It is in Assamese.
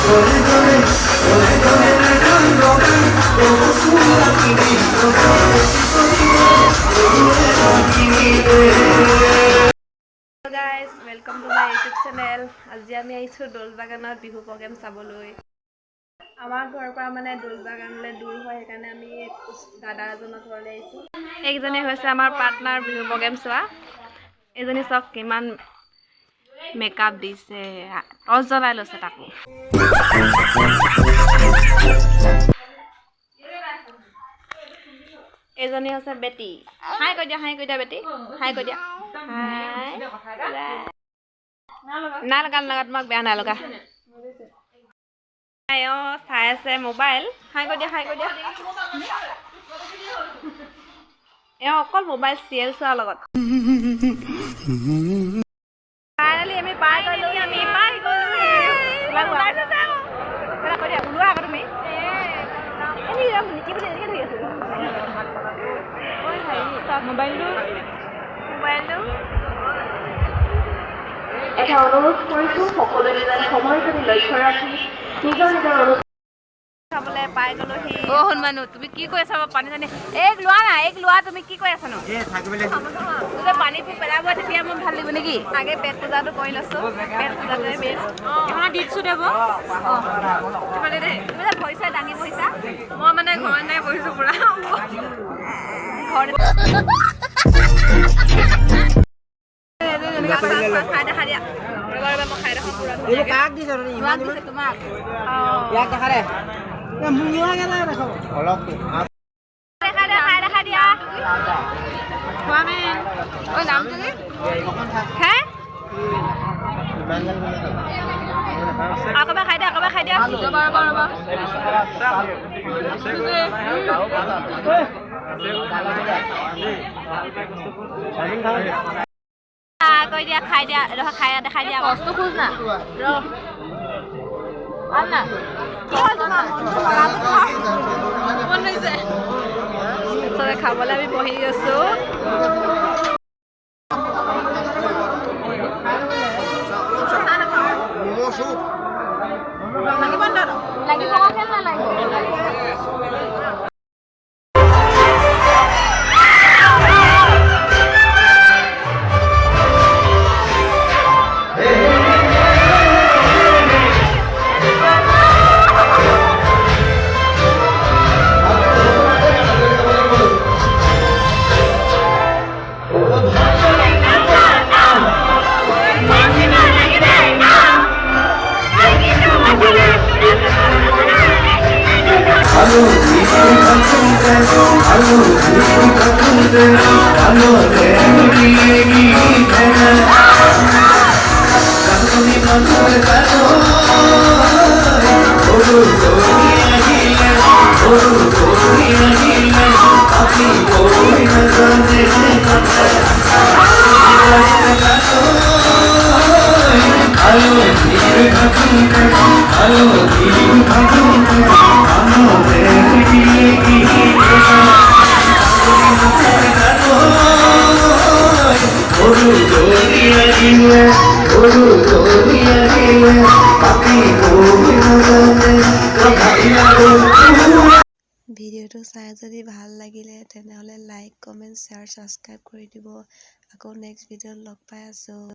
guys, welcome to my YouTube channel. আজি আমি আইছো দোলবাগানত বিহু প্ৰগ্ৰাম চাবলৈ। আমাৰ ঘৰৰ পৰা মানে দোলবাগানলৈ দূৰ হয় সেইকাৰণে আমি দাদা এজনৰ ঘৰলৈ আইছো। এইজনী হৈছে আমাৰ পাৰ্টনাৰ বিহু প্ৰগ্ৰাম চোৱা। এজনী চক কিমান মেকআপ দিছে, টৰ্চ জ্বলাই লৈছে তাকো। এজনী হৈছে বেটি। হাই কৈ দিয়া বেটি। হাই কৈ দিয়া। হাই। না লগা তোমাক বেয়া না লগা। চাই আছে মোবাইল। হাই কৈ দিয়া। অকল মোবাইল চিৰিয়েল চোৱাৰ লগত। ফাইনেলি আমি পাই গ'লো। ওলোৱা আকৌ তুমি। মোবাইলটো এটা অনুৰোধ কৰিছোঁ সকলোৰে সময় যদি লক্ষ্য ৰাখি নিজৰ অনুৰোধ চাবলৈ পাই গ'লোহি। শুনমানো তুমি কি কৈ আছা পানী জানি এইক লোৱা তুমি কি কৈ আছানো? পানীটো পেলাব তেতিয়া মই ভাল লাগিব নেকি? আগে পেট পূজাটো কৰি লৈছোঁ। পেট পূজাটোৱে মেইন। দিছোঁ দেব তুমি যে ভৰিছা দাঙি বহিছা। মই মানে ঘৰত নাই বহিছোঁ পুৰা ঘৰত খাই দেখা দিয়া। খাই দিয়া দেখাই দিয়া বস্তু খোজ না খাবলৈ আমি বহি আছো। ভিডিঅ'টো চাই যদি ভাল লাগিলে তেনেহ'লে লাইক কমেণ্ট শ্বেয়াৰ ছাবস্ক্ৰাইব কৰি দিব। আকৌ নেক্সট ভিডিঅ'ত লগ পাই আছোঁ।